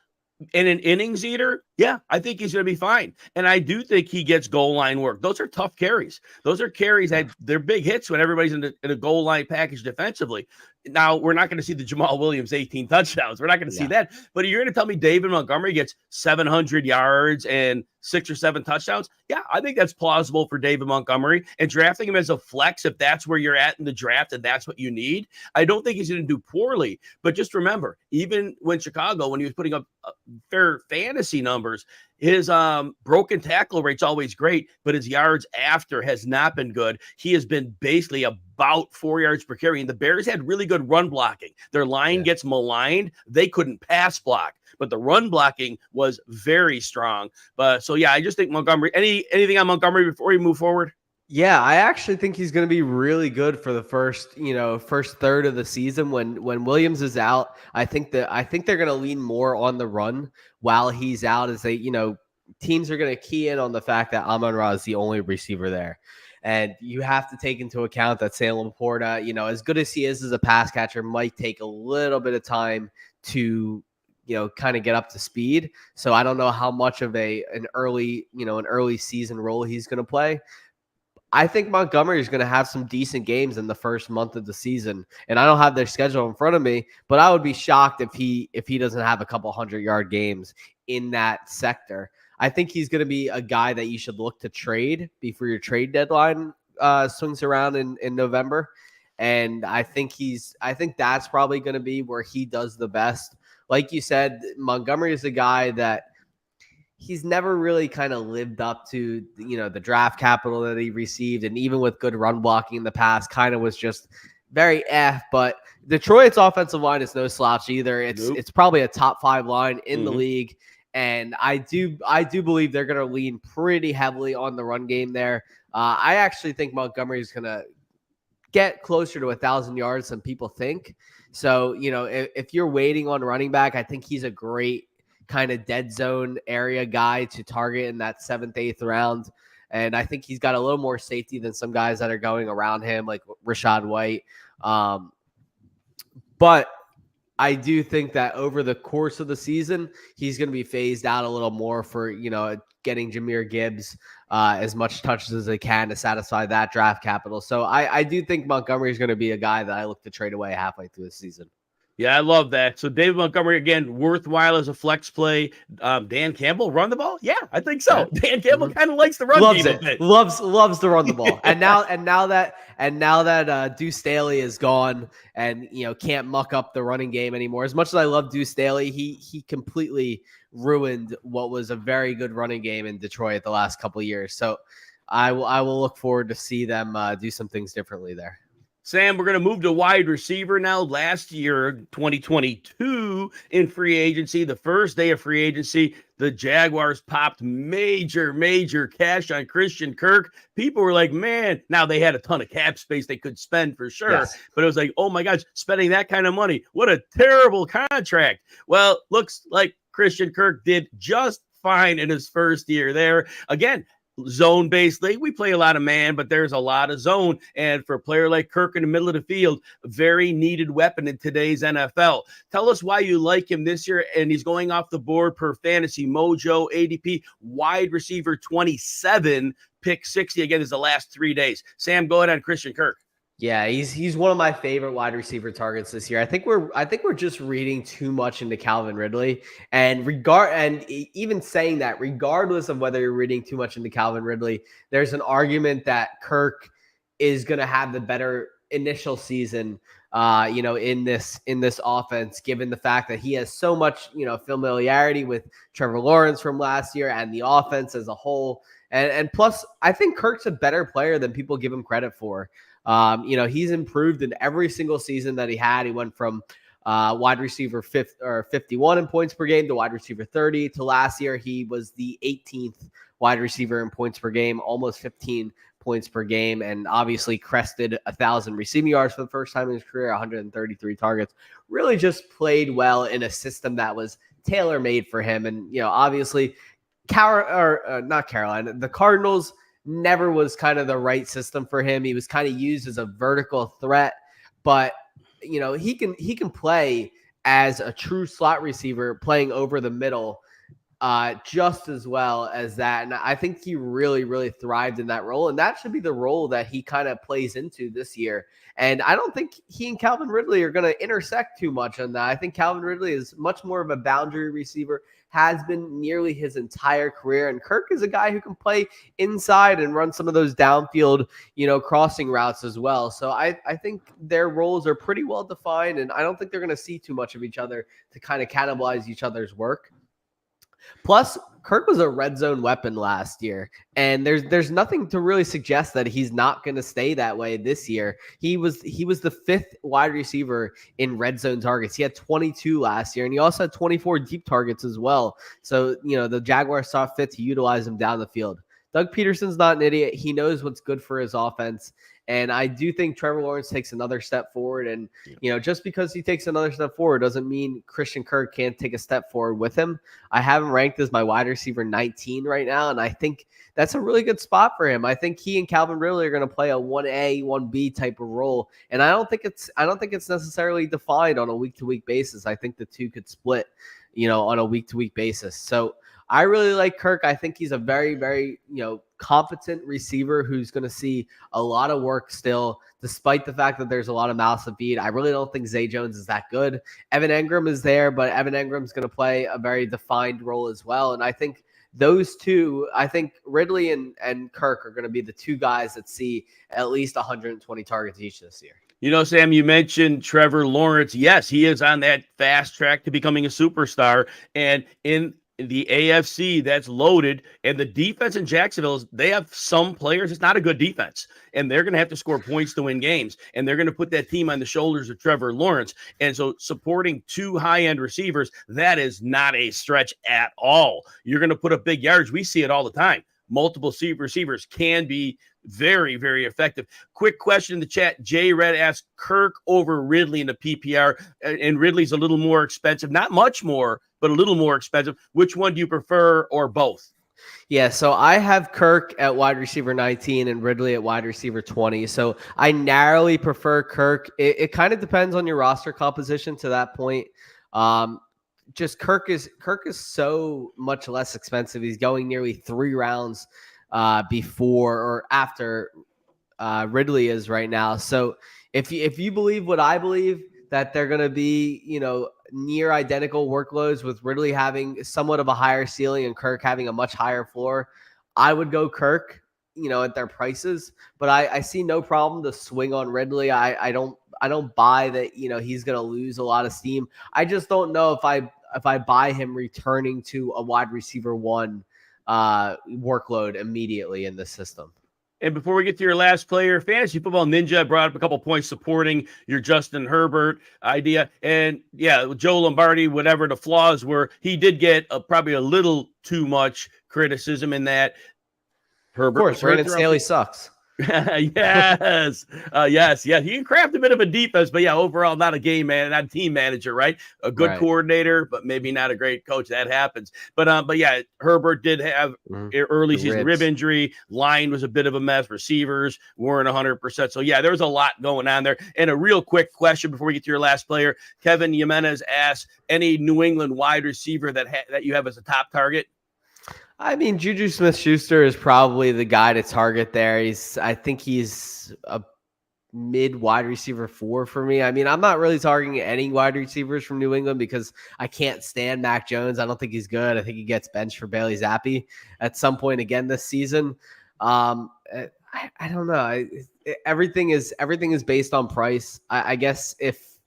and an innings eater, yeah, I think he's going to be fine. And I do think he gets goal line work. Those are tough carries. Those are carries that they're big hits when everybody's in a goal line package defensively. Now, we're not going to see the Jamal Williams 18 touchdowns. We're not going to see that. But you're going to tell me David Montgomery gets 700 yards and 6 or 7 touchdowns? Yeah, I think that's plausible for David Montgomery. And drafting him as a flex, if that's where you're at in the draft and that's what you need, I don't think he's going to do poorly. But just remember, even when Chicago, when he was putting up fair fantasy numbers, his broken tackle rate's always great, but his yards after has not been good. He has been basically about 4 yards per carry. And the Bears had really good run blocking. Their line gets maligned. They couldn't pass block, but the run blocking was very strong. But so, yeah, I just think Montgomery, anything on Montgomery before we move forward? Yeah, I actually think he's going to be really good for the first third of the season when Williams is out. I think they're going to lean more on the run while he's out, as they, teams are going to key in on the fact that Amon-Ra is the only receiver there. And you have to take into account that Sam Laporta, as good as he is as a pass catcher, might take a little bit of time to kind of get up to speed. So I don't know how much of an early season role he's going to play. I think Montgomery is going to have some decent games in the first month of the season, and I don't have their schedule in front of me, but I would be shocked if he doesn't have a couple 100-yard games in that sector. I think he's going to be a guy that you should look to trade before your trade deadline swings around in November, and I think that's probably going to be where he does the best. Like you said, Montgomery is a guy that he's never really kind of lived up to, the draft capital that he received. And even with good run blocking in the past, kind of was just very but Detroit's offensive line is no slouch either. It's probably a top 5 line in the league. And I do believe they're going to lean pretty heavily on the run game there. I actually think Montgomery is going to get closer to 1,000 yards than people think. So, if you're waiting on running back, I think he's a great kind of dead zone area guy to target in that 7th, 8th round. And I think he's got a little more safety than some guys that are going around him, like Rashod White. But I do think that over the course of the season, he's going to be phased out a little more for, getting Jahmyr Gibbs as much touches as they can to satisfy that draft capital. So I do think Montgomery is going to be a guy that I look to trade away halfway through the season. Yeah, I love that. So David Montgomery, again, worthwhile as a flex play. Dan Campbell, run the ball? Yeah, I think so. Dan Campbell kind of likes the run game a bit. Loves to run the ball. and now that Deuce Staley is gone and can't muck up the running game anymore. As much as I love Deuce Staley, he completely ruined what was a very good running game in Detroit the last couple of years. So I will look forward to see them do some things differently there. Sam, we're going to move to wide receiver now. Last year, 2022, in free agency, the first day of free agency, the Jaguars popped major cash on Christian Kirk. People were like, man, now they had a ton of cap space they could spend for sure. Yes. But it was like, oh my gosh, spending that kind of money. What a terrible contract. Well, looks like Christian Kirk did just fine in his first year there. Again, zone-based league. We play a lot of man, but there's a lot of zone. And for a player like Kirk in the middle of the field, very needed weapon in today's NFL. Tell us why you like him this year. And he's going off the board per Fantasy Mojo, ADP, wide receiver 27, pick 60. Again, this is the last 3 days. Sam, go ahead on Christian Kirk. Yeah, he's one of my favorite wide receiver targets this year. I think we're just reading too much into Calvin Ridley, and even saying that, regardless of whether you're reading too much into Calvin Ridley, there's an argument that Kirk is going to have the better initial season, in this offense, given the fact that he has so much, familiarity with Trevor Lawrence from last year and the offense as a whole, and plus, I think Kirk's a better player than people give him credit for. He's improved in every single season that he had. He went from wide receiver 51 in points per game to wide receiver 30 to last year. He was the 18th wide receiver in points per game, almost 15 points per game, and obviously crested 1,000 receiving yards for the first time in his career, 133 targets. Really just played well in a system that was tailor-made for him. And, obviously not Carolina, the Cardinals never was kind of the right system for him. He was kind of used as a vertical threat, but he can play as a true slot receiver, playing over the middle just as well as that. And I think he really, really thrived in that role. And that should be the role that he kind of plays into this year. And I don't think he and Calvin Ridley are going to intersect too much on that. I think Calvin Ridley is much more of a boundary receiver, has been nearly his entire career. And Kirk is a guy who can play inside and run some of those downfield, crossing routes as well. So I think their roles are pretty well defined, and I don't think they're going to see too much of each other to kind of cannibalize each other's work. Plus, Kirk was a red zone weapon last year, and there's nothing to really suggest that he's not going to stay that way this year. He was the 5th wide receiver in red zone targets. He had 22 last year, and he also had 24 deep targets as well. So, the Jaguars saw fit to utilize him down the field. Doug Peterson's not an idiot. He knows what's good for his offense. And I do think Trevor Lawrence takes another step forward. And, just because he takes another step forward doesn't mean Christian Kirk can't take a step forward with him. I have him ranked as my wide receiver 19 right now, and I think that's a really good spot for him. I think he and Calvin Ridley are going to play a 1A, 1B type of role. And I don't think it's necessarily defined on a week-to-week basis. I think the two could split, on a week-to-week basis. So I really like Kirk. I think he's a very, very, competent receiver who's going to see a lot of work still, despite the fact that there's a lot of mouths to feed. I really don't think Zay Jones is that good. Evan Engram is there, but Evan Engram's going to play a very defined role as well. And I think those two, Ridley and Kirk are going to be the two guys that see at least 120 targets each this year. Sam, you mentioned Trevor Lawrence. Yes, he is on that fast track to becoming a superstar. And in the AFC, that's loaded, and the defense in Jacksonville, they have some players. It's not a good defense, and they're going to have to score points to win games, and they're going to put that team on the shoulders of Trevor Lawrence. And so supporting two high-end receivers, that is not a stretch at all. You're going to put up big yardage. We see it all the time. Multiple receivers can be very, very effective. Quick question in the chat. Jay Red asked Kirk over Ridley in the PPR, and Ridley's a little more expensive. Not much more, but a little more expensive. Which one do you prefer, or both? Yeah, so I have Kirk at wide receiver 19 and Ridley at wide receiver 20. So I narrowly prefer Kirk. It kind of depends on your roster composition to that point. Just Kirk is so much less expensive. He's going nearly 3 rounds before or after Ridley is right now. So if you believe what I believe, that they're going to be, near identical workloads, with Ridley having somewhat of a higher ceiling and Kirk having a much higher floor, I would go Kirk, at their prices. But I see no problem to swing on Ridley. I don't buy that, he's going to lose a lot of steam. I just don't know if I buy him returning to a wide receiver 1 workload immediately in this system. And before we get to your last player, Fantasy Football Ninja brought up a couple points supporting your Justin Herbert idea. And yeah, Joe Lombardi, whatever the flaws were, he did get probably a little too much criticism in that. Herbert, of course, Brandon Staley sucks. Yes. Yes. He can craft a bit of a defense, but yeah, overall, not a game man, not a team manager, right? A good coordinator, but maybe not a great coach. That happens. But yeah, Herbert did have early season rib injury. Line was a bit of a mess. Receivers weren't 100%. So yeah, there was a lot going on there. And a real quick question before we get to your last player, Kevin Jimenez asks, any New England wide receiver that you have as a top target? I mean, Juju Smith-Schuster is probably the guy to target there. I think he's a mid wide receiver 4 for me. I mean, I'm not really targeting any wide receivers from New England because I can't stand Mac Jones. I don't think he's good. I think he gets benched for Bailey Zappi at some point again this season. I don't know. Everything is based on price. I guess if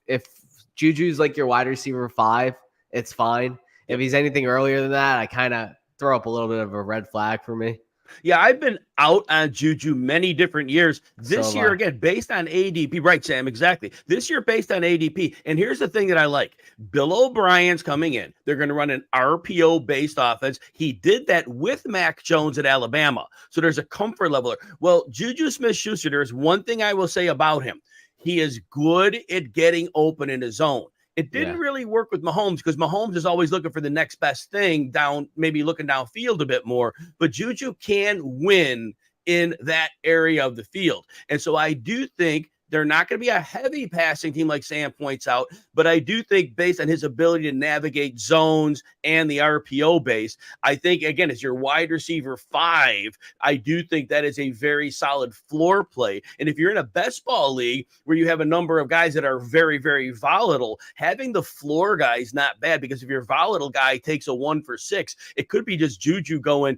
Juju's like your wide receiver 5, it's fine. If he's anything earlier than that, I kind of throw up a little bit of a red flag for me. Yeah, I've been out on Juju many different years. This year, again, based on ADP. Right, Sam, exactly. This year, based on ADP. And here's the thing that I like. Bill O'Brien's coming in. They're going to run an RPO-based offense. He did that with Mac Jones at Alabama. So there's a comfort level there. Well, Juju Smith-Schuster, there's one thing I will say about him. He is good at getting open in his zone. It didn't really work with Mahomes because Mahomes is always looking for the next best thing down, maybe looking downfield a bit more. But Juju can win in that area of the field. And so I do think they're not going to be a heavy passing team like Sam points out, but I do think based on his ability to navigate zones and the RPO base, I think, again, as your wide receiver 5, I do think that is a very solid floor play. And if you're in a best ball league where you have a number of guys that are very, very volatile, having the floor guy is not bad because if your volatile guy takes a 1 for 6, it could be just Juju going,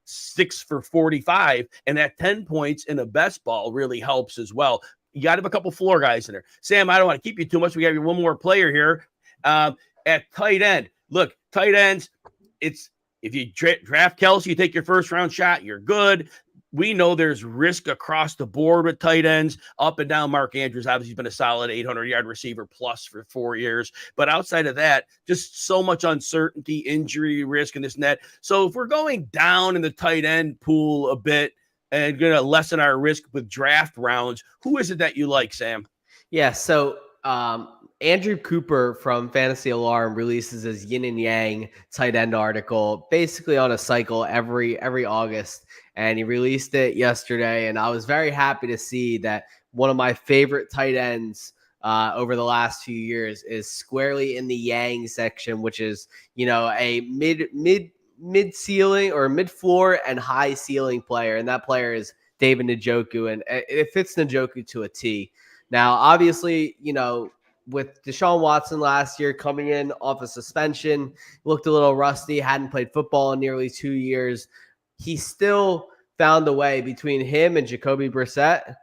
6 for 45, and that 10 points in a best ball really helps as well. You got to have a couple floor guys in there. Sam, I don't want to keep you too much. We have one more player here at tight end. Look, tight ends, it's if you draft Kelsey, you take your first round shot, you're good. We know there's risk across the board with tight ends, up and down. Mark Andrews obviously has been a solid 800-yard receiver plus for 4 years. But outside of that, just so much uncertainty, injury risk, and this and that. So if we're going down in the tight end pool a bit, and going to lessen our risk with draft rounds, who is it that you like, Sam? Yeah, so Andrew Cooper from Fantasy Alarm releases his yin and yang tight end article basically on a cycle every August, and he released it yesterday, and I was very happy to see that one of my favorite tight ends over the last few years is squarely in the yang section, which is, a mid ceiling or mid floor and high ceiling player, and that player is David Njoku, and it fits Njoku to a T. Now, obviously, with Deshaun Watson last year coming in off a suspension, looked a little rusty, hadn't played football in nearly 2 years. He still found a way between him and Jacoby Brissett.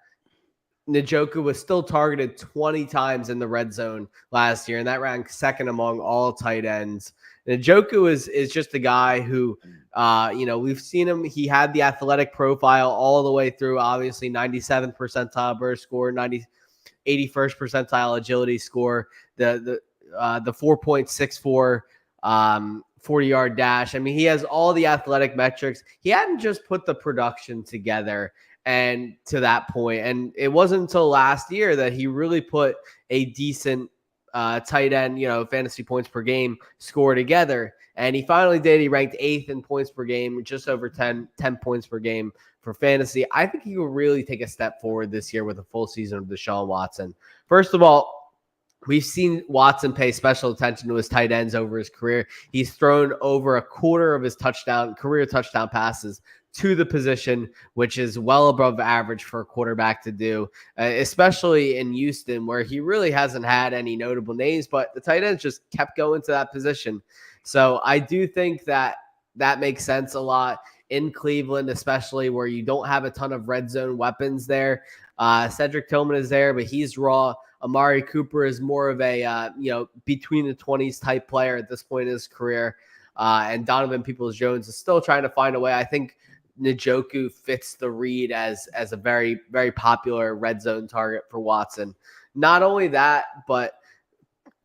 Njoku was still targeted 20 times in the red zone last year, and that ranked second among all tight ends. Njoku is just a guy who, we've seen him. He had the athletic profile all the way through, obviously 97th percentile burst score, 81st percentile agility score, the 4.64 40-yard dash. I mean, he has all the athletic metrics. He hadn't just put the production together and to that point. And it wasn't until last year that he really put a decent tight end, fantasy points per game score together. And he finally did. He ranked 8th in points per game, just over 10 points per game for fantasy. I think he will really take a step forward this year with a full season of Deshaun Watson. First of all, we've seen Watson pay special attention to his tight ends over his career. He's thrown over a quarter of his career touchdown passes to the position, which is well above average for a quarterback to do, especially in Houston, where he really hasn't had any notable names, but the tight ends just kept going to that position. So I do think that makes sense a lot in Cleveland, especially where you don't have a ton of red zone weapons there. Cedric Tillman is there, but he's raw. Amari Cooper is more of a, between the 20s type player at this point in his career. And Donovan Peoples-Jones is still trying to find a way. I think Njoku fits the read as a very, very popular red zone target for Watson. Not only that, but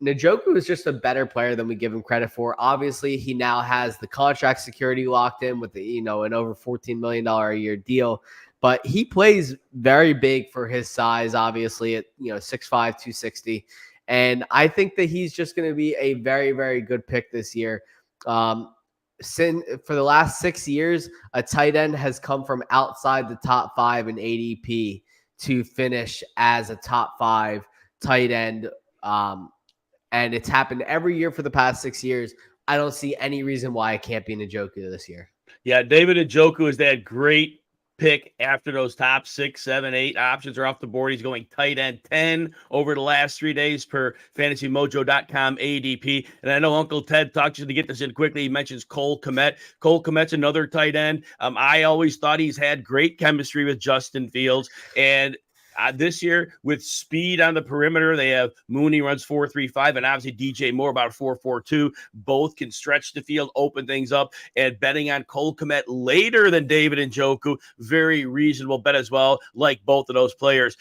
Njoku is just a better player than we give him credit for. Obviously, he now has the contract security locked in with the, an over $14 million a year deal. But he plays very big for his size, obviously, at 6'5", 260. And I think that he's just going to be a very, very good pick this year. For the last 6 years, a tight end has come from outside the top 5 in ADP to finish as a top 5 tight end. And it's happened every year for the past 6 years. I don't see any reason why it can't be Njoku this year. Yeah, David Njoku is that great pick after those top 6, 7, 8 options are off the board. He's going tight end 10 over the last 3 days per fantasymojo.com ADP. And I know Uncle Ted talked you to get this in quickly. He mentions Cole Kmet. Cole Kmet's another tight end. I always thought he's had great chemistry with Justin Fields. And this year, with speed on the perimeter, they have Mooney runs 4.35, and obviously DJ Moore about 4.42. Both can stretch the field, open things up, and betting on Cole Kmet later than David Njoku, very reasonable bet as well, like both of those players.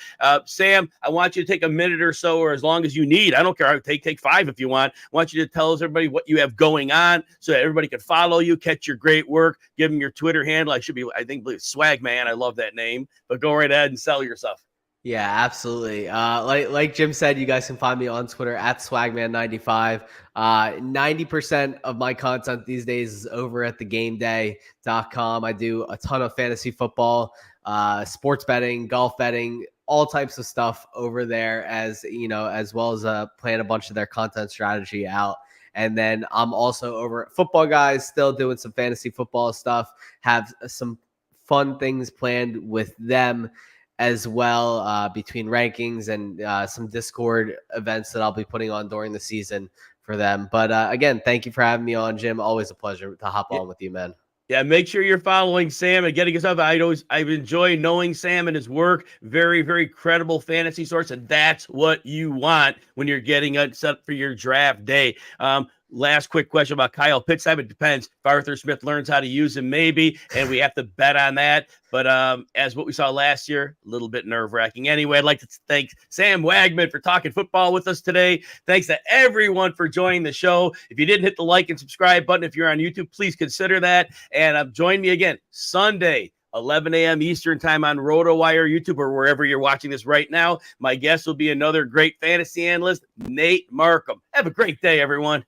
Sam, I want you to take a minute or so, or as long as you need. I don't care. Take 5 if you want. I want you to tell us, everybody, what you have going on so that everybody can follow you, catch your great work, give them your Twitter handle. I think Swag Man. I love that name. But go right ahead and sell yourself. Yeah, absolutely. Like Jim said, you guys can find me on Twitter at Swagman95. 90% of my content these days is over at thegameday.com. I do a ton of fantasy football, sports betting, golf betting, all types of stuff over there, as well as plan a bunch of their content strategy out. And then I'm also over at Football Guys, still doing some fantasy football stuff, have some fun things planned with them as well, between rankings and some Discord events that I'll be putting on during the season for them. But again, thank you for having me on, Jim. Always a pleasure to hop on with you, man. Yeah, make sure you're following Sam and getting yourself. I've enjoyed knowing Sam and his work. Very, very credible fantasy source, and that's what you want when you're getting set for your draft day. Last quick question about Kyle Pitts. It depends. If Arthur Smith learns how to use him, maybe, and we have to bet on that. But as what we saw last year, a little bit nerve-wracking. Anyway, I'd like to thank Sam Wagman for talking football with us today. Thanks to everyone for joining the show. If you didn't hit the like and subscribe button, if you're on YouTube, please consider that. And join me again Sunday, 11 a.m. Eastern time on RotoWire YouTube or wherever you're watching this right now. My guest will be another great fantasy analyst, Nate Markham. Have a great day, everyone.